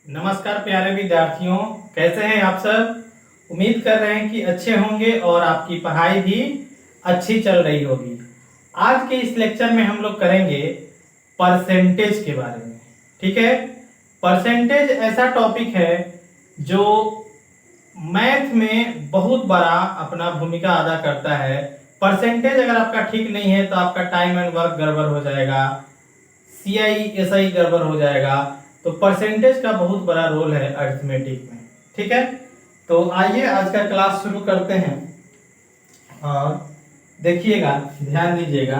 नमस्कार प्यारे विद्यार्थियों, कैसे हैं आप सब। उम्मीद कर रहे हैं कि अच्छे होंगे और आपकी पढ़ाई भी अच्छी चल रही होगी। आज के इस लेक्चर में हम लोग करेंगे परसेंटेज के बारे में। ठीक है, परसेंटेज ऐसा टॉपिक है जो मैथ में बहुत बड़ा अपना भूमिका अदा करता है। परसेंटेज अगर आपका ठीक नहीं है तो आपका टाइम एंड वर्क गड़बड़ हो जाएगा, CI/SI गड़बड़ हो जाएगा। तो परसेंटेज का बहुत बड़ा रोल है अरिथमेटिक में। ठीक है, तो आइए आज का क्लास शुरू करते हैं और देखिएगा, ध्यान दीजिएगा।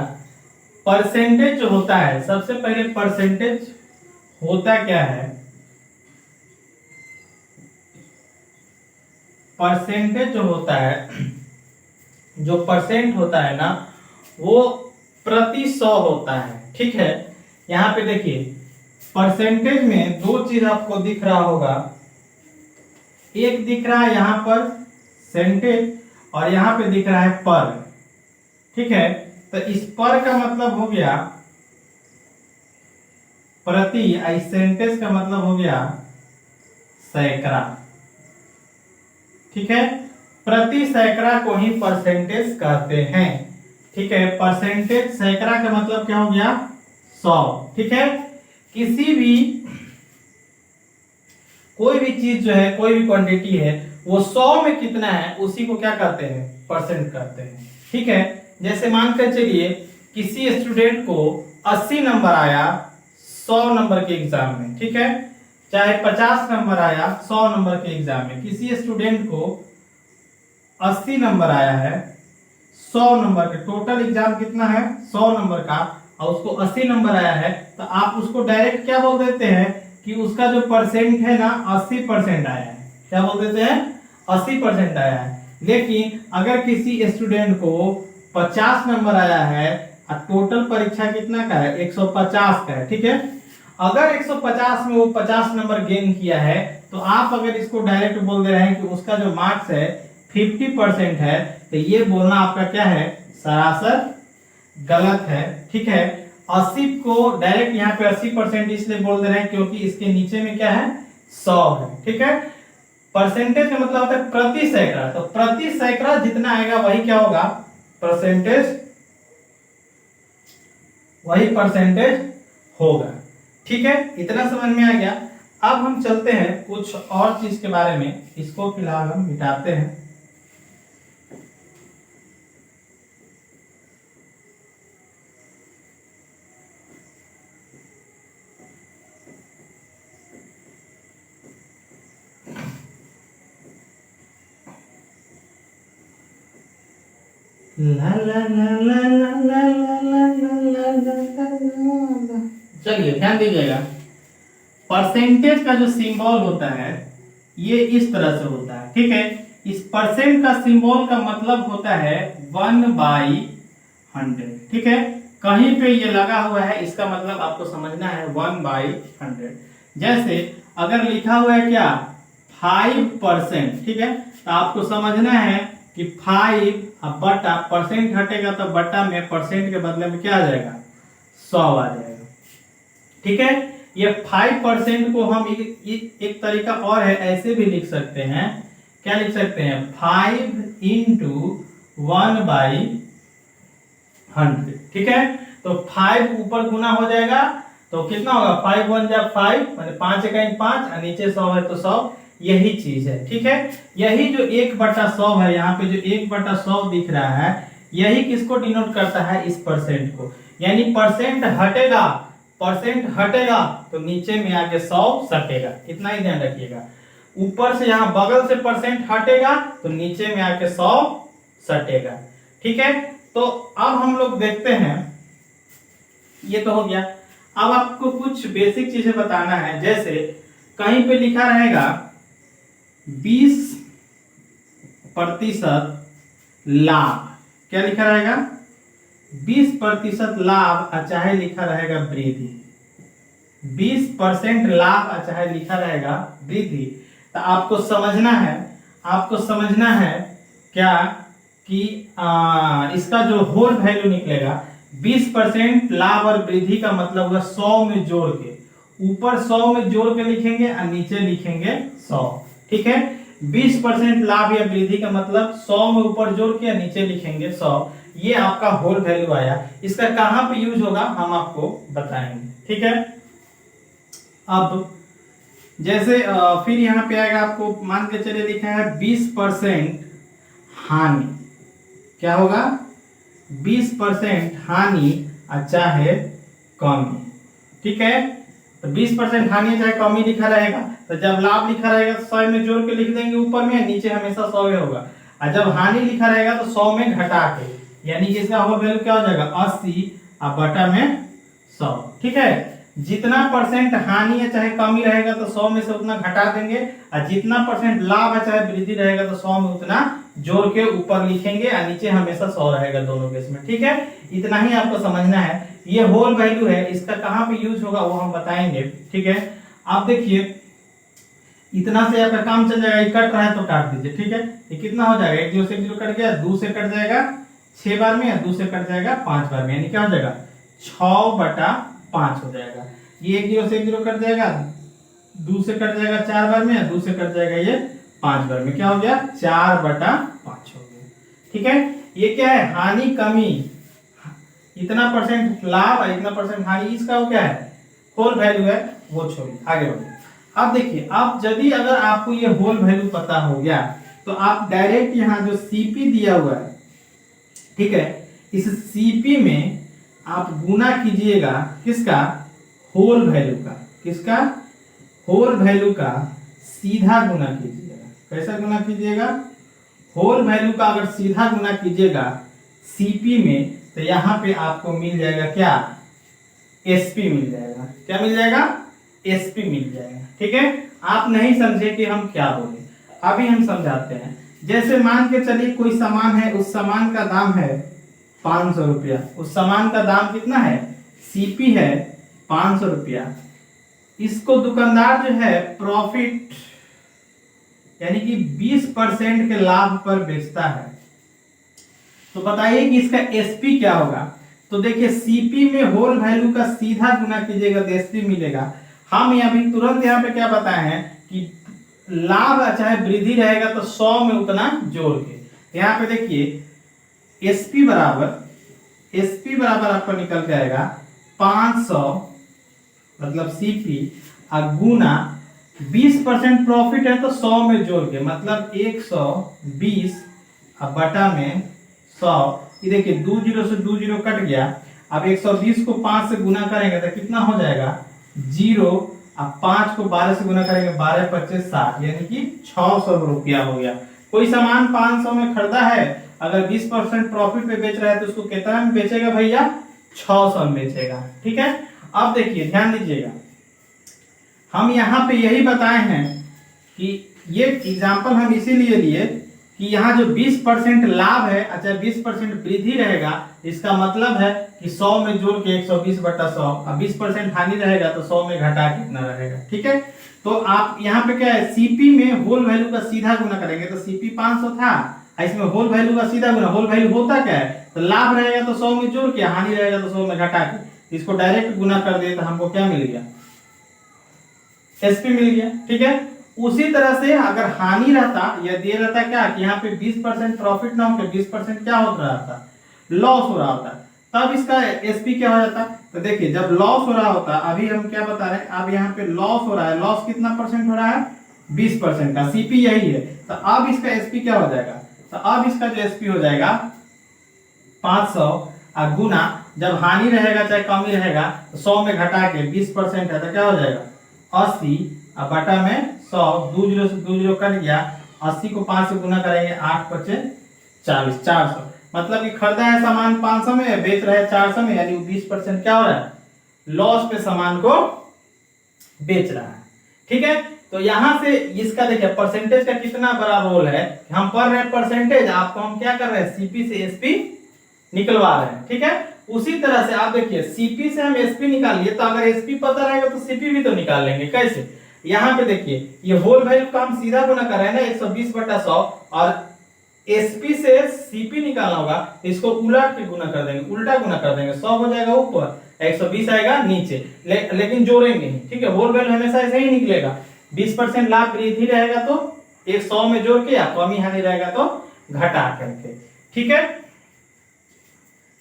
परसेंटेज जो होता है, सबसे पहले परसेंटेज होता क्या है। परसेंटेज जो होता है, जो परसेंट होता है ना, वो प्रति 100 होता है। ठीक है, यहाँ पे देखिए परसेंटेज में दो चीज आपको दिख रहा होगा। एक दिख रहा है यहाँ पर सेंटेज और यहाँ पे दिख रहा है पर। ठीक है, तो इस पर का मतलब हो गया प्रति, इस सेंटेज का मतलब हो गया सैकड़ा। ठीक है, प्रति सैकड़ा को ही परसेंटेज कहते हैं। ठीक है, परसेंटेज सैकड़ा का मतलब क्या हो गया 100। ठीक है, किसी भी कोई भी चीज जो है, कोई भी क्वांटिटी है, वो 100 में कितना है उसी को क्या कहते हैं, परसेंट कहते हैं। ठीक है, जैसे मानकर चलिए किसी स्टूडेंट को 80 नंबर आया 100 नंबर के एग्जाम में। ठीक है, चाहे 50 नंबर आया 100 नंबर के एग्जाम में, किसी स्टूडेंट को 80 नंबर आया है 100 नंबर के, टोटल एग्जाम कितना है 100 नंबर का, और उसको 80 नंबर आया है, तो आप उसको डायरेक्ट क्या बोल देते हैं कि उसका जो परसेंट है ना 80% आया है। क्या बोल देते हैं, 80% आया है। लेकिन अगर किसी स्टूडेंट को 50 नंबर आया है और टोटल परीक्षा कितना का है 150 का है। ठीक है, अगर 150 में वो 50 नंबर गेन किया है, तो आप अगर इसको डायरेक्ट बोल दे रहे हैं कि उसका जो मार्क्स है 50% है, तो ये बोलना आपका क्या है, सरासर गलत है। ठीक है, 80 को डायरेक्ट यहाँ पे 80% इसलिए बोल दे रहे हैं क्योंकि इसके नीचे में क्या है 100 है। ठीक है, परसेंटेज का मतलब होता है प्रति सैकड़ा, तो प्रति सैकड़ा जितना आएगा वही क्या होगा, परसेंटेज, वही परसेंटेज होगा। ठीक है, इतना समझ में आ गया। अब हम चलते हैं कुछ और चीज के बारे में, इसको फिलहाल हम मिटाते हैं। ला ला ला ला ला ला ला ला ला। चलिए ध्यान दीजिएगा, परसेंटेज का जो सिंबल होता है ये इस तरह से होता है। ठीक है, इस परसेंट का सिंबल का मतलब होता है 1/100। ठीक है, कहीं पे ये लगा हुआ है, इसका मतलब आपको समझना है 1/100। जैसे अगर लिखा हुआ है क्या 5%, ठीक है, तो आपको समझना है कि 5 बटा परसेंट हटेगा तो बटा में परसेंट के बदले में क्या आ जाएगा 100 आ जाएगा। ठीक है, ये 5% को हम एक तरीका और है, ऐसे भी लिख सकते हैं। क्या लिख सकते हैं, 5 × 1/100। ठीक है, तो 5 ऊपर गुना हो जाएगा तो कितना होगा, 5 × 1 = 5, माने 5 × 1 = 5 और नीचे 100 है तो 100, यही चीज है। ठीक है, यही जो 1/100 है, यहाँ पे जो 1/100 दिख रहा है, यही किसको डिनोट करता है, इस परसेंट को। यानी परसेंट हटेगा, परसेंट हटेगा तो नीचे में आके 100 सटेगा। इतना ही ध्यान रखिएगा, ऊपर से यहाँ बगल से परसेंट हटेगा तो नीचे में आके 100 सटेगा। ठीक है, तो अब हम लोग देखते हैं, ये तो हो गया। अब आपको कुछ बेसिक चीजें बताना है। जैसे कहीं पे लिखा रहेगा 20% लाभ, क्या लिखा रहेगा 20% लाभ, चाहे लिखा रहेगा वृद्धि, 20% लाभ चाहे लिखा रहेगा वृद्धि। तो आपको समझना है, आपको समझना है क्या कि इसका जो होल वैल्यू निकलेगा 20% लाभ और वृद्धि का मतलब होगा 100 में जोड़ के ऊपर 100 में जोड़ के लिखेंगे और नीचे लिखेंगे 100। ठीक है, 20% लाभ या वृद्धि का मतलब 100 में ऊपर जोड़ के नीचे लिखेंगे 100। ये आपका होल वैल्यू आया। इसका कहां पे यूज होगा हम आपको बताएंगे। ठीक है, अब जैसे फिर यहाँ पे आएगा, आपको मान के चलिए लिखा है 20% हानि। क्या होगा? 20% हानि चाहे कमी। ठीक है, तो 20% हानि चाहे कमी लिखा रहेगा, तो जब लाभ लिखा रहेगा तो 100 में जोड़ के लिख देंगे ऊपर में, नीचे हमेशा 100 में होगा। और जब हानि लिखा रहेगा तो 100 में घटा के, यानी कि इसका होल वैल्यू क्या हो जाएगा? 80 और बटा में 100। ठीक है, जितना परसेंट हानि है चाहे कमी रहेगा तो 100 में से उतना घटा देंगे, और जितना परसेंट लाभ है चाहे वृद्धि रहेगा तो 100 में उतना जोड़ के ऊपर लिखेंगे, और नीचे हमेशा 100 रहेगा दोनों केस में। ठीक है, इतना ही आपको समझना है। ये होल वैल्यू है, इसका कहां पे यूज होगा वो हम बताएंगे। ठीक है, आप देखिए इतना से आपका काम चल जाएगा। ये कट रहा है तो काट दीजिए। ठीक है, ये कितना हो जाएगा? 1 0 से 1 0 कट गया, 2 से कट जाएगा 6 बार में, 2 से कट जाएगा 5 बार में, यानी क्या हो जाएगा? 6/5 हो जाएगा। ये 1 0 से 1 0 कट जाएगा, 2 से कट जाएगा 4 बार में, 2 से कट जाएगा ये 5 बार में, क्या हो गया? 4/5 हो गया। ठीक है, ये क्या है? हानि कमी, इतना परसेंट लाभ और इतना परसेंट हानि, इसका वो क्या है? होल वैल्यू है। वो छोड़िए, आगे बढ़िए। अब देखिए, आप यदि अगर आपको ये होल वैल्यू पता हो गया तो आप डायरेक्ट यहाँ जो सीपी दिया हुआ है, ठीक है, इस सीपी में आप गुना कीजिएगा किसका? होल वैल्यू का। किसका? होल वैल्यू का सीधा गुना कीजिएगा। कैसा गुना कीजिएगा? होल वैल्यू का अगर सीधा गुना कीजिएगा सीपी में, तो यहां पे आपको मिल जाएगा क्या? एसपी मिल जाएगा। क्या मिल जाएगा? एसपी मिल जाएगा। ठीक है, आप नहीं समझे कि हम क्या बोले, अभी हम समझाते हैं। जैसे मान के चलिए कोई सामान है, उस सामान का दाम है 500 रुपया। उस सामान का दाम कितना है? सीपी है 500 रुपया। इसको दुकानदार जो है प्रॉफिट यानी कि 20% के लाभ पर बेचता है। तो बताइए कि इसका एसपी क्या होगा? तो देखिए, सीपी में होल वैल्यू का सीधा गुना कीजिएगा तो एसपी मिलेगा। हम अभी तुरंत यहाँ पे क्या बताए हैं कि लाभ चाहे वृद्धि रहेगा तो 100 में उतना जोड़ के। यहाँ पे देखिए एसपी बराबर आपको निकल के आएगा 500 मतलब सीपी गुना 20% प्रॉफिट है तो 100 में जोड़ के, मतलब 120 बटा में 100। ये देखिए 2 0 से 2 0 कट गया। अब 120 को 5 से गुना करेंगे तो कितना हो जाएगा? 0। अब 5 को 12 से गुना करेंगे, 12 25 60, यानी कि 600 रुपया हो गया। कोई सामान 500 में खरीदा है, अगर 20% प्रॉफिट पे बेच रहा है तो उसको कितना में बेचेगा भैया? 600 में बेचेगा। ठीक है, अब देखिए ध्यान दीजिएगा, हम यहाँ पे यही बताए हैं कि ये एग्जाम्पल हम इसीलिए लिए कि यहाँ जो 20% लाभ है, अच्छा 20% वृद्धि रहेगा, इसका मतलब है कि 100 में जोड़ के 120/100, और 20% हानि रहेगा तो 100 में घटा कितना रहेगा। ठीक है, तो आप यहाँ पे क्या है? सीपी में होल वैल्यू का सीधा गुना करेंगे तो सीपी 500 था, इसमें होल वैल्यू का सीधा गुना। होल वैल्यू होता क्या है? तो लाभ रहेगा तो 100 में जोड़ के, हानि रहेगा तो 100 में घटा के, इसको डायरेक्ट गुना कर दिए तो हमको क्या मिल गया? एसपी मिल गया। ठीक है, उसी तरह से अगर हानि रहता या दे रहता क्या कि यहाँ पे 20% प्रॉफिट ना होकर 20% क्या हो रहा था? लॉस हो रहा होता, तब इसका एसपी क्या हो जाता? तो देखिए जब लॉस हो रहा होता, अभी हम क्या बता रहे हैं, अब यहाँ पे लॉस हो रहा है। लॉस कितना परसेंट हो रहा है? 20% का। सीपी यही है, तो अब इसका एसपी क्या हो जाएगा? तो अब इसका जो एसपी हो जाएगा 500 गुना, जब हानि रहेगा चाहे कमी रहेगा तो 100 में घटा के 20% है तो क्या हो जाएगा? 80 बटा में 100। 2 0 से 2 0 कट गया, 80 को 5 से गुना करेंगे, 8 25 40, 400। मतलब कि खरीदा है सामान 500 में, बेच रहा है 400 में, यानी 20% क्या हो रहा है? लॉस पे सामान को बेच रहा है। ठीक है, तो यहां से इसका देखिए परसेंटेज का कितना बड़ा रोल है। हम पढ़ रहे हैं परसेंटेज, आपको हम क्या कर रहे हैं? सीपी से एसपी निकलवा रहे हैं। ठीक है, उसी तरह से आप देखिए सीपी से हम एसपी निकाल लिए, तो अगर एसपी पता रहेगा तो सीपी भी तो निकाल लेंगे। कैसे? यहाँ पे देखिए ये होल वैल्यू का हम सीधा गुना कर रहे हैं ना 120/100, और एसपी से सीपी निकालना होगा, इसको उलट के गुना कर देंगे, उल्टा गुना कर देंगे। 100 हो जाएगा ऊपर, 120 आएगा नीचे, लेकिन जोड़ेंगे नहीं, ठीक है। होल वैल्यू हमेशा ऐसे ही निकलेगा, 20% लाभ वृद्धि रहेगा तो 100 में जोड़ के, या कमी हानि रहेगा तो घटा करके, ठीक है।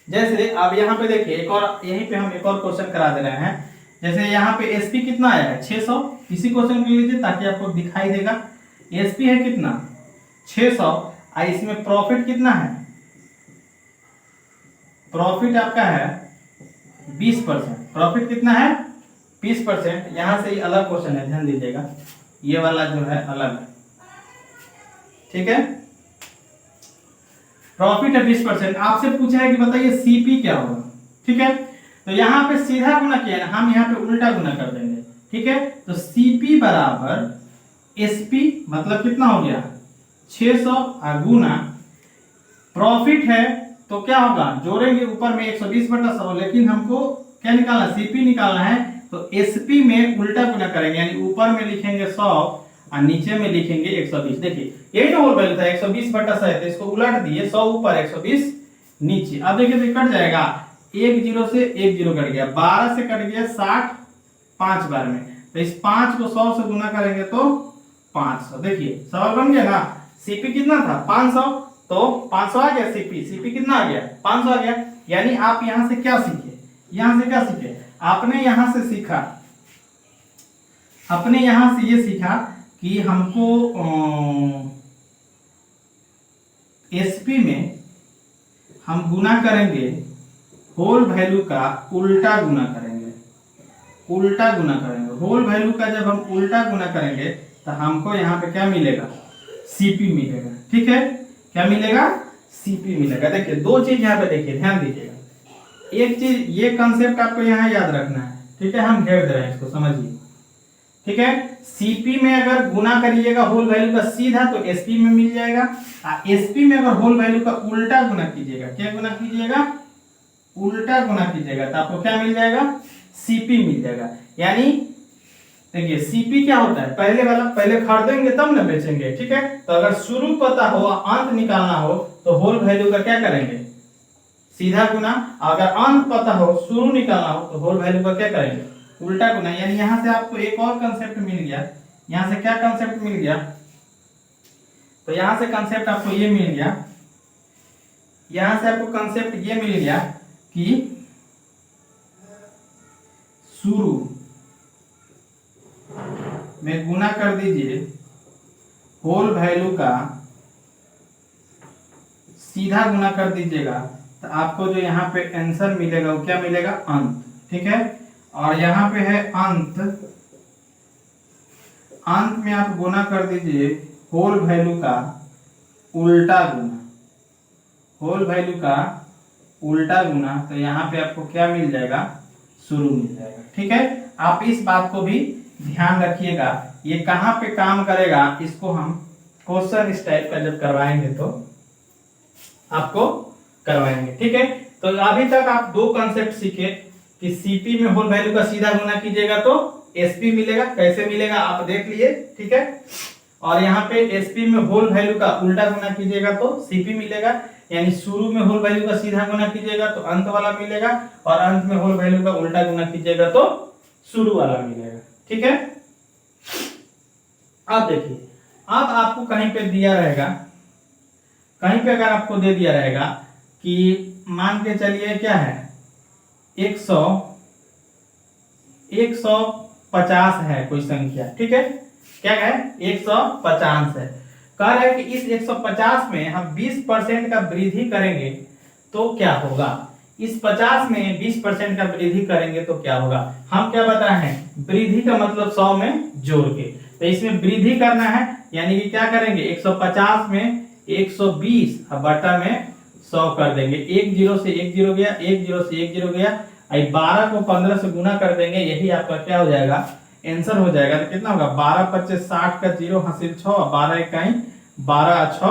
जैसे अब यहाँ पे देखिए एक और, यहीं पे हम एक और क्वेश्चन करा दे रहे हैं। जैसे यहाँ पे एसपी कितना आया है 600, इसी क्वेश्चन को लीजिए ताकि आपको दिखाई देगा। एसपी है कितना 600, और इसमें प्रॉफिट कितना है, प्रॉफिट आपका है 20%, प्रॉफिट कितना है 20%। यहां से ही अलग क्वेश्चन है, ध्यान दीजिएगा, ये वाला जो है अलग है, ठीक है। प्रॉफिट है 20%, आपसे पूछा है कि बताइए सीपी क्या होगा, ठीक है। तो यहाँ पे सीधा गुना किया है, हम यहाँ पे उल्टा गुना कर देंगे, ठीक है। तो सीपी बराबर एसपी, मतलब कितना हो गया 600 गुना प्रॉफिट है तो क्या होगा, जोड़ेंगे ऊपर में 120/100, लेकिन हमको क्या निकालना, सीपी निकालना है। तो एसपी में उल्टा गुना करेंगे, यानी ऊपर में लिखेंगे 100 और नीचे में लिखेंगे 120। देखिए यही तो होल वैल्यू था 120/100, तो इसको उलट दिए, 100 ऊपर 120 नीचे। अब देखिए तो कट जाएगा, 1 0 से 1 0 कट गया, 12 से कट गया 60 5 बार में, तो इस 5 को 100 से गुना करेंगे तो 500। देखिए सवाल बन गया ना, सीपी कितना था 500, तो 500 आ गया, सीपी सीपी कितना आ गया 500 आ गया। यानी आप यहां से क्या सीखे, यहां से क्या सीखे, आपने यहां से सीखा, अपने यहां से ये सीखा कि हमको एसपी में हम गुना करेंगे, होल वैल्यू का उल्टा गुना करेंगे, उल्टा गुना करेंगे। होल वैल्यू का जब हम उल्टा गुना करेंगे तो हमको यहाँ पे क्या मिलेगा, सीपी मिलेगा, ठीक है। क्या मिलेगा, सीपी मिलेगा। देखिए दो चीज यहाँ पे देखिए, ध्यान दीजिएगा। एक चीज, ये कंसेप्ट आपको यहाँ याद रखना है, ठीक है, हम घेर दे रहे हैं इसको, समझिए, ठीक है। सीपी में अगर गुना करिएगा होल वैल्यू का सीधा तो एसपी में मिल जाएगा, और एसपी में अगर होल वैल्यू का उल्टा गुना कीजिएगा, क्या गुना कीजिएगा, उल्टा गुना कीजिएगा, तो आपको क्या मिल जाएगा, सीपी मिल जाएगा। यानी देखिए सीपी क्या होता है, पहले वाला, पहले खरीदेंगे तब ना बेचेंगे, ठीक है। तो अगर शुरू पता हो अंत निकालना हो तो होल वैल्यू का क्या करेंगे, सीधा गुना। अगर अंत पता हो शुरू निकालना हो तो होल वैल्यू का क्या करेंगे, उल्टा गुना। यानी यहां से आपको एक और कंसेप्ट मिल गया, यहां से क्या कंसेप्ट मिल गया, तो यहां से कंसेप्ट आपको ये मिल गया, यहां से आपको कंसेप्ट ये मिल गया कि शुरू में गुना कर दीजिए होल वैल्यू का, सीधा गुना कर दीजिएगा, तो आपको जो यहाँ पे आंसर मिलेगा वो क्या मिलेगा, अंत, ठीक है। और यहाँ पे है अंत, अंत में आप गुना कर दीजिए होल वैल्यू का उल्टा गुना, होल वैल्यू का उल्टा गुना, तो यहाँ पे आपको क्या मिल जाएगा, शुरू मिल जाएगा, ठीक है। आप इस बात को भी ध्यान रखिएगा, ये कहाँ पे काम करेगा, इसको हम क्वेश्चन इस टाइप का जब करवाएंगे तो आपको करवाएंगे, ठीक है। तो अभी तक आप दो कॉन्सेप्ट सीखे कि सीपी में होल वैल्यू का सीधा गुना कीजिएगा तो एसपी मिलेगा, कैसे मिलेगा आप देख लिए, ठीक है। और यहाँ पे एसपी में होल वैल्यू का उल्टा गुना कीजिएगा तो सीपी मिलेगा, यानी शुरू में होल वैल्यू का सीधा गुना कीजिएगा तो अंत वाला मिलेगा, और अंत में होल वैल्यू का उल्टा गुना कीजिएगा तो शुरू वाला मिलेगा, ठीक है। अब देखिए, अब आपको कहीं पे दिया रहेगा, कहीं पे अगर आपको दे दिया रहेगा कि मान के चलिए क्या है 150 है कोई संख्या, ठीक है, क्या है 150 है। कह रहे हैं कि इस 150 में हम 20% का वृद्धि करेंगे तो क्या होगा, इस 50 में 20% का वृद्धि करेंे तो क्या होगा। हम क्या बताए हैं, वृद्धि का मतलब 100 में जोड़ के, तो इसमें वृद्धि करना है, यानी कि क्या करेंगे 150 में 120 बटा में 100 कर देंगे, 1 0 से 1 0 गया, 1 0 से 1 0 गया, 12 को 15 से गुना कर देंगे, यही आपका क्या हो जाएगा, आंसर हो जाएगा। तो कितना होगा 12 25 60 का 0 हासिल 6, 12 इकाई 12 6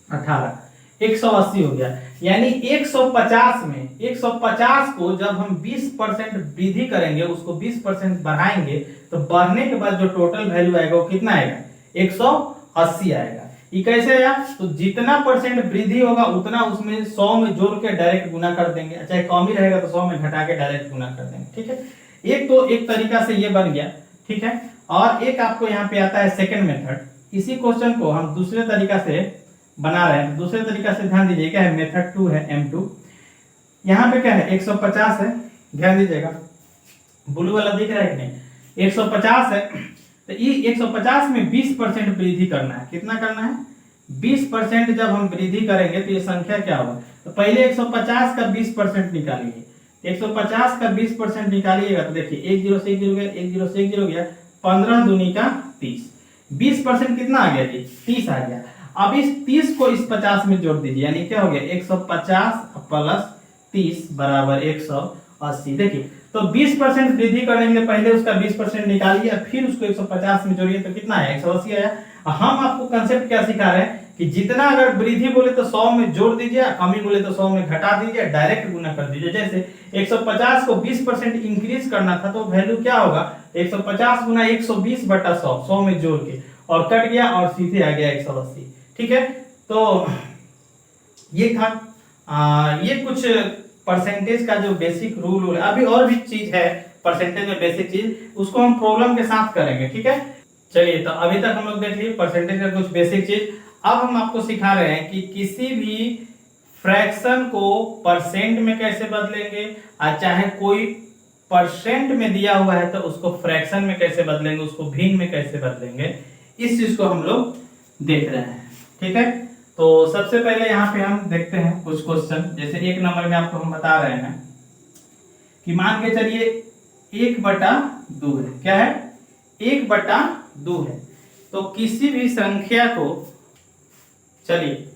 18, 180 हो गया। यानी 150 में 150 को जब हम 20% वृद्धि करेंगे, उसको 20% बढ़ाएंगे, तो बढ़ने के बाद जो टोटल वैल्यू आएगा वो कितना आएगा 180 आएगा। ये कैसे आया, तो जितना परसेंट वृद्धि होगा उतना उसमें 100 में जोड़ के डायरेक्ट गुना कर देंगे, चाहे कम ही रहेगा तो 100 में घटा के डायरेक्ट गुना कर देंगे। ठीक है, एक तो एक तरीका से ये बन गया। ठीक है, और एक आपको यहाँ पे आता है सेकंड मेथड। इसी क्वेश्चन को हम दूसरे तरीका से बना रहे हैं। दूसरे तरीका से ध्यान दीजिए, क्या है, मेथड 2 है, M2। यहाँ पे क्या है, 150 है, ध्यान दीजिएगा, ब्लू वाला दिख रहा है कि नहीं, 150 है, तो ये 150 में 20% वृद्धि करना है। कितना करना है, 20% जब हम वृद्धि करेंगे तो ये संख्या क्या होगा, तो पहले 150 का 20% निकालिए। 150 का 20% निकालिएगा तो देखिए 1 0 से 1 0 गया, 1 0 से 1 0 गया, 15 दूनी का 30, 20% कितना आ गया जी, 30 आ गया। अब इस 30 को इस 50 में जोड़ दीजिए, यानी क्या हो गया, 150 प्लस 30 बराबर 180। देखिए, तो 20% वृद्धि करने के लिए पहले उसका 20% निकालिए, फिर उसको 150 में जोड़िए, तो कितना है, 180 आया। हम आपको कंसेप्ट क्या सिखा रहे हैं कि जितना अगर वृद्धि बोले तो 100 में जोड़ दीजिए, कमी बोले तो 100 में घटा दीजिए, डायरेक्ट गुना कर दीजिए। जैसे 150 को 20% इंक्रीज करना था तो वैल्यू क्या होगा, 150 गुना 120 बटा 100, 100 में जोड़ के, और कट गया और सीधे आ गया 180। ठीक है, तो ये था ये कुछ परसेंटेज का जो बेसिक रूल है। अभी और भी चीज है परसेंटेज में बेसिक चीज, उसको हम प्रॉब्लम के साथ करेंगे। ठीक है, चलिए, तो अभी तक हम लोग देख लिए परसेंटेज का कुछ बेसिक चीज। अब हम आपको सिखा रहे हैं कि किसी भी फ्रैक्शन को परसेंट में कैसे बदलेंगे, और चाहे कोई परसेंट में दिया हुआ है तो उसको फ्रैक्शन में कैसे बदलेंगे, उसको भिन्न में कैसे बदलेंगे, इस चीज को हम लोग देख रहे हैं। ठीक है, तो सबसे पहले यहाँ पे हम देखते हैं कुछ क्वेश्चन। जैसे 1 नंबर में आपको हम बता रहे हैं कि मान के चलिए 1/2 है, क्या है, 1/2 है। तो किसी भी संख्या को, चलिए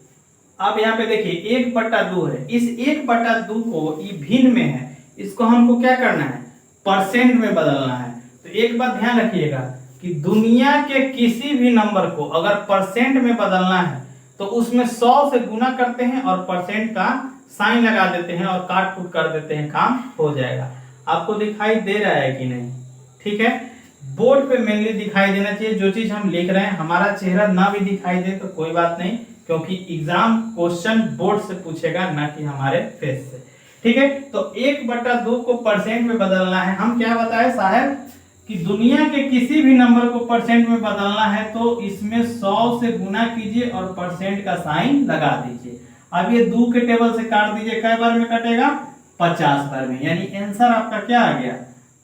अब यहाँ पे देखिए 1/2 है, इस 1/2 को ये भिन्न में है, इसको हमको क्या करना है, परसेंट में बदलना है। तो एक बात ध्यान रखिएगा कि दुनिया के किसी भी नंबर को अगर परसेंट में बदलना है तो उसमें 100 से गुना करते हैं और परसेंट का साइन लगा देते हैं और काट कूट कर देते हैं, काम हो जाएगा। आपको दिखाई दे रहा है कि नहीं, ठीक है, बोर्ड पे मेनली दिखाई देना चाहिए जो चीज हम लिख रहे हैं। हमारा चेहरा ना भी दिखाई दे तो कोई बात नहीं, क्योंकि एग्जाम क्वेश्चन बोर्ड से पूछेगा, ना कि हमारे फेस से। ठीक है, तो 1/2 को परसेंट में बदलना है। हम क्या बताए साहब कि दुनिया के किसी भी नंबर को परसेंट में बदलना है तो इसमें 100 से गुना कीजिए और परसेंट का साइन लगा दीजिए। अब ये 2 के टेबल से काट दीजिए, कै बार में कटेगा, 50 बार में, यानी आंसर आपका क्या आ गया,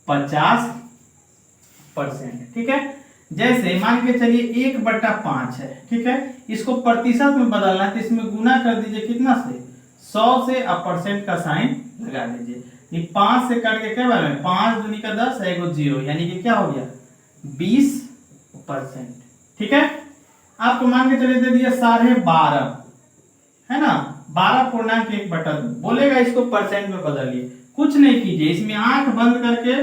50%। ठीक है, जैसे मान के चलिए 1/5 है, ठीक है, इसको प्रतिशत में बदलना है तो इसमें गुना कर दीजिए, कितना से, 100 से, अब परसेंट का साइन लगा दीजिए। ये 5 से कट के क्या बार में, 5 दूनी का 10, एगो 0, यानी कि क्या हो गया, 20%। ठीक है, आपको मान के चलिए दे दिया 12.5 है ना, 12.1/2 बोलेगा, इसको परसेंट में बदलिए। कुछ नहीं कीजिए, इसमें आंख बंद करके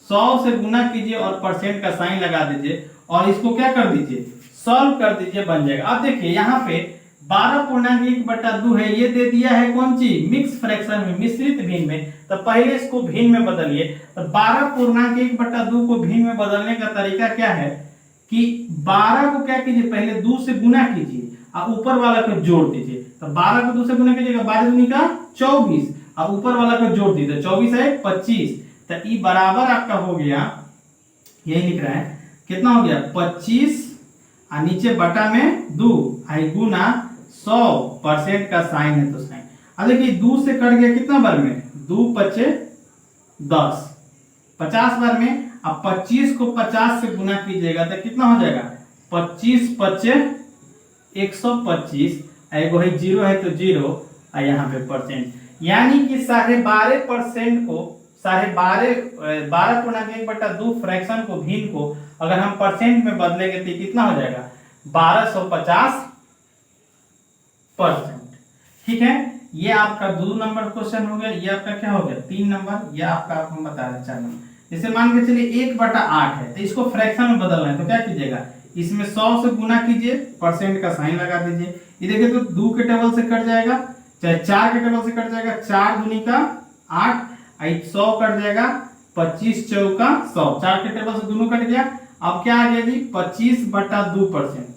100 से गुना कीजिए और परसेंट का साइन लगा दीजिए और इसको क्या कर दीजिए, सॉल्व कर दीजिए, बन जाएगा। अब देखिए यहाँ पे 12.1/2 है, ये दे दिया है कौन चीज, मिक्स फ्रैक्शन में, मिश्रित भिन्न में। तो पहले इसको भिन्न में बदलिए। तो 12.1/2 को भिन्न में बदलने का तरीका क्या है कि 12 को क्या कीजिए, पहले 2 से गुना कीजिए और ऊपर वाला को जोड़ दीजिए। तो 12 को 2 से गुना कीजिएगा, 12 दूनी का 24 और ऊपर वाला को जोड़ दीजिए, 24 है 25। तो ये बराबर आपका हो गया, यही लिख रहा है, कितना हो गया, 25 और नीचे बटा में 2 आई गुना 100%, का साइन है तो साइन। अब देखिए 2 से कट गया कितना बार में, 2 5 10, 50 बार में। अब 25 को 50 से गुना कीजिएगा तो कितना हो जाएगा, 25 5 125, एगो है 0 है तो 0 और यहाँ पे परसेंट, यानी कि 12.5% को 12.1/2 फ्रैक्शन को, भिन्न को अगर हम परसेंट में बदलेंगे तो कितना हो जाएगा, 1250%। ठीक है, ये आपका 2 नंबर क्वेश्चन हो गया। ये आपका क्या हो गया, 3 नंबर। ये आपका हम बता रहे हैं 4 नंबर। जैसे मान के चलिए 1/8 है तो इसको फ्रैक्शन में बदलना है तो क्या कीजिएगा, इसमें 100 से गुना कीजिए, परसेंट का साइन लगा दीजिए। ये देखिए तो 2 के टेबल से कट जाएगा, चाहे 4 के टेबल से कट जाएगा, 4 दूनी का 8, 100 कट जाएगा, 25 चौका 100, 4 के टेबल से दोनों कट गया। अब क्या आ गया जी, 25/2%,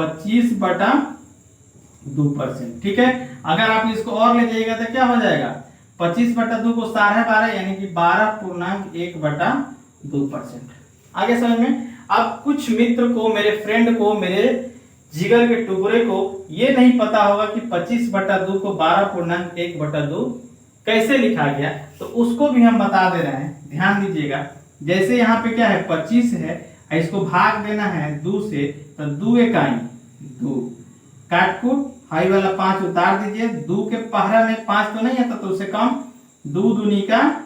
25/2%। ठीक है, अगर आप इसको और ले जाइएगा तो क्या हो जाएगा, 25/2 को 12.5 यानी कि 12.1/2%। आगे समझ में। अब कुछ मित्र को, मेरे फ्रेंड को, मेरे जिगर के टुकड़े को ये नहीं पता होगा कि 25/2 को 12.1/2 कैसे लिखा गया, तो उसको भी हम बता दे रहे हैं, ध्यान दीजिएगा। जैसे यहाँ पे क्या है, 25 है, इसको भाग देना है 2 से, तो 2 इकाई 2, काटकूट हाई वाला 5 उतार दीजिए, 2 के पहरा में 5 तो नहीं आता, तो उससे कम 2 दूनी का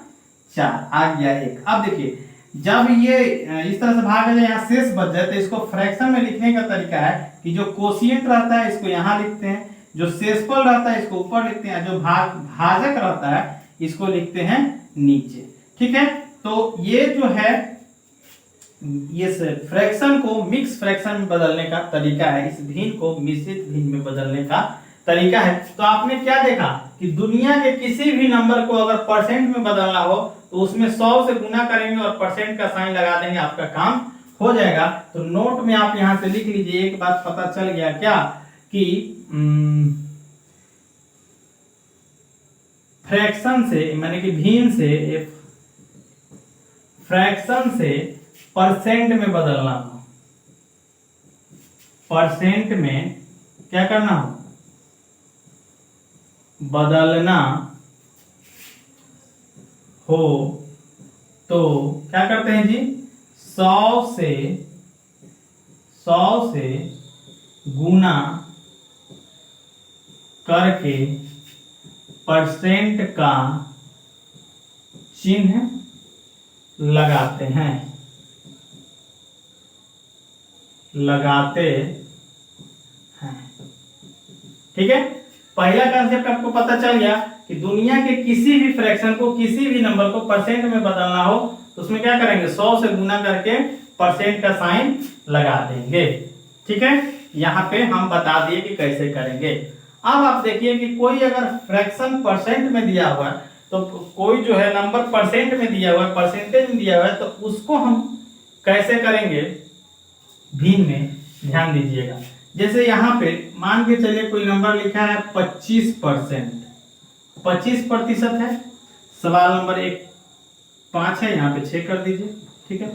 4 आ गया 1। अब देखिए, जब ये इस तरह से भाग जाए, यहाँ शेष बच जाए, तो इसको फ्रैक्शन में लिखने का तरीका है कि जो कोशिएंट रहता है इसको यहाँ लिखते हैं, जो शेषफल रहता है इसको ऊपर लिखते हैं, जो भाजक रहता है इसको लिखते हैं नीचे। ठीक है, तो ये जो है, ये फ्रैक्शन को मिक्स फ्रैक्शन में बदलने का तरीका है, इस भिन्न को मिश्रित भिन्न में बदलने का तरीका है। तो आपने क्या देखा कि दुनिया के किसी भी नंबर को अगर परसेंट में बदलना हो तो उसमें 100 से गुना करेंगे और परसेंट का साइन लगा देंगे, आपका काम हो जाएगा। तो नोट में आप यहां से लिख लीजिए, एक बात पता चल गया क्या कि फ्रैक्शन से, माने कि भिन्न से फ्रैक्शन से परसेंट में बदलना हो, परसेंट में क्या करना हो, बदलना हो, तो क्या करते हैं जी, 100 से गुना करके परसेंट का चिन्ह लगाते हैं, ठीक है। पहला कंसेप्ट आपको पता चल गया कि दुनिया के किसी भी फ्रैक्शन को, किसी भी नंबर को परसेंट में बदलना हो तो उसमें क्या करेंगे, 100 से गुना करके परसेंट का साइन लगा देंगे। ठीक है, यहाँ पे हम बता दिए कि कैसे करेंगे। अब आप देखिए कि कोई अगर फ्रैक्शन परसेंट में दिया हुआ है, तो कोई जो है नंबर परसेंट में दिया हुआ है, परसेंटेज में दिया हुआ है, तो उसको हम कैसे करेंगे भिन्न में, ध्यान दीजिएगा। जैसे यहाँ पे मान के चलिए कोई नंबर लिखा है 25%, 25% है, सवाल नंबर 5 है, यहाँ पे 6 कर दीजिए। ठीक है,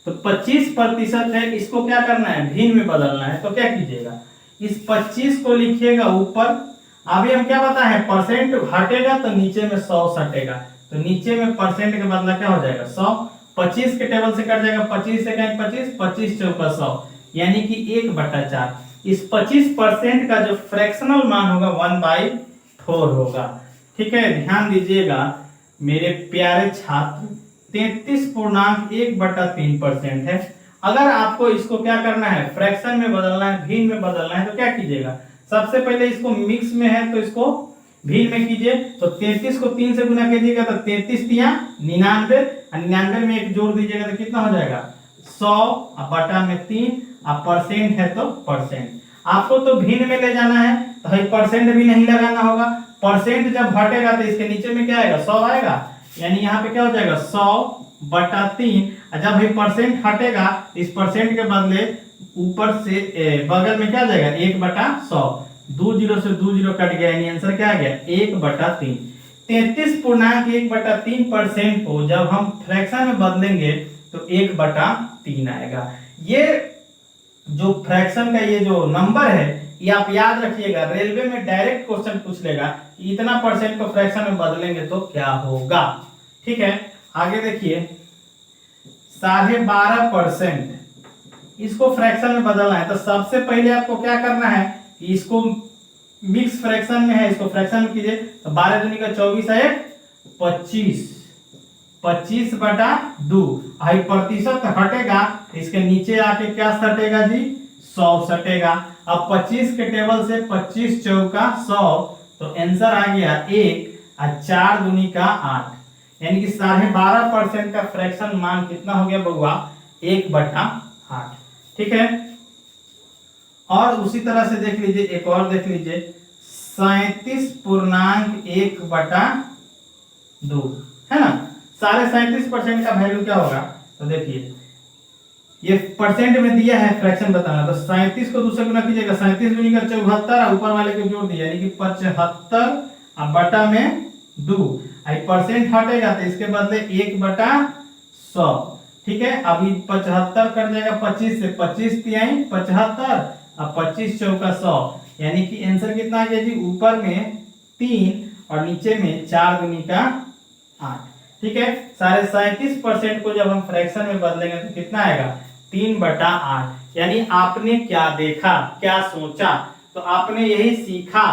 तो 25% है, इसको क्या करना है, भिन्न में बदलना है। तो क्या कीजिएगा, इस 25 को लिखिएगा ऊपर। अभी हम क्या बताए, परसेंट हटेगा तो नीचे में 100 सटेगा, तो नीचे में परसेंट के बदला क्या हो जाएगा, 100। 25 के टेबल से कट जाएगा, 25 से कहीं 25, 25 चौका 100, यानी कि 1/4। इस 25% का जो फ्रैक्शनल मान होगा 1/4 होगा। ठीक है, ध्यान दीजिएगा मेरे प्यारे छात्र, 33.1/3% है। अगर आपको इसको क्या करना है, फ्रैक्शन में बदलना है, भिन्न में बदलना है, तो क्या कीजिएगा, सबसे पहले इसको मिक्स में है तो इसको भिन्न में कीजिए। तो 33 को 3 से गुना कीजिएगा तो 33 तिया 99, 99 में 1 जोड़ दीजिएगा तो कितना हो जाएगा, 100/3। अब परसेंट है तो परसेंट, आपको तो भिन्न में ले जाना है तो भाई परसेंट भी नहीं लगाना होगा। परसेंट जब घटेगा तो इसके नीचे में क्या आएगा, 100 आएगा, यानी यहाँ पे क्या हो जाएगा 100/3। जब भाई परसेंट हटेगा, इस परसेंट के बदले ऊपर से बगल में क्या आ जाएगा, 1/100, 2 0 से 2 0 कट गया, यानी आंसर क्या आ गया, 1/3। 33.1/3% को जब हम फ्रैक्शन में बदलेंगे तो 1/3 आएगा। ये जो फ्रैक्शन का ये जो नंबर है, ये आप याद रखिएगा, रेलवे में डायरेक्ट क्वेश्चन पूछ लेगा कि इतना परसेंट को फ्रैक्शन में बदलेंगे तो क्या होगा। ठीक है, आगे देखिए, 12.5% इसको फ्रैक्शन में बदलना है। तो सबसे पहले आपको क्या करना है कि इसको मिक्स फ्रैक्शन में है, इसको फ्रैक्शन में कीजिए। तो 12 दूनी का 24 है 25, 25/2। भाई प्रतिशत हटेगा, इसके नीचे आके क्या सटेगा जी, 100 सटेगा। अब 25 के टेबल से 25 चौका 100, तो आंसर आ गया 1 और 4 दूनी का 8, यानी कि 12.5% का फ्रैक्शन मान कितना हो गया बउआ, 1/8। ठीक है, और उसी तरह से देख लीजिए, एक और देख लीजिए, 37.1/2 है ना। 37.5% का वैल्यू क्या होगा, तो देखिए ये परसेंट में दिया है फ्रैक्शन बताना, तो 37 को दूसरे गुना कीजिएगा, 37 दूनी का 74, ऊपर वाले को जोड़ दिया यानी कि 75 अब बटा में 2, आई परसेंट हटेगा तो इसके बदले 1/100। ठीक है, अभी 75 कर जाएगा 25 से, 25 तिहाई 75, अब 25 चौका 100, यानी कि आंसर कितना आ गया जी, ऊपर में 3 और नीचे में 4 दूनी का 8। ठीक है, सारे 37% को जब हम फ्रैक्शन में बदलेंगे तो कितना आएगा, 3/8। यानी आपने क्या देखा, क्या सोचा, तो आपने यही सीखा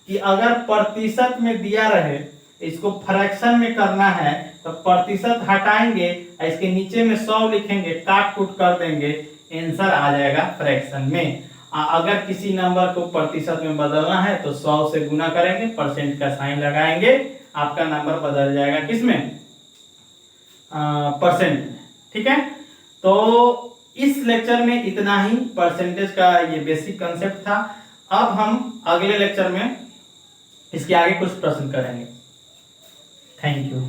कि अगर प्रतिशत में दिया रहे, इसको फ्रैक्शन में करना है तो प्रतिशत हटाएंगे, इसके नीचे में 100 लिखेंगे, काट कूट कर देंगे, आंसर आ जाएगा फ्रैक्शन में। अगर किसी नंबर को प्रतिशत में बदलना है तो 100 से गुना करेंगे, परसेंट का साइन लगाएंगे, आपका नंबर बदल जाएगा किसमें, परसेंट में। ठीक है, तो इस लेक्चर में इतना ही परसेंटेज का ये बेसिक कंसेप्ट था। अब हम अगले लेक्चर में इसके आगे कुछ प्रश्न करेंगे। Thank you.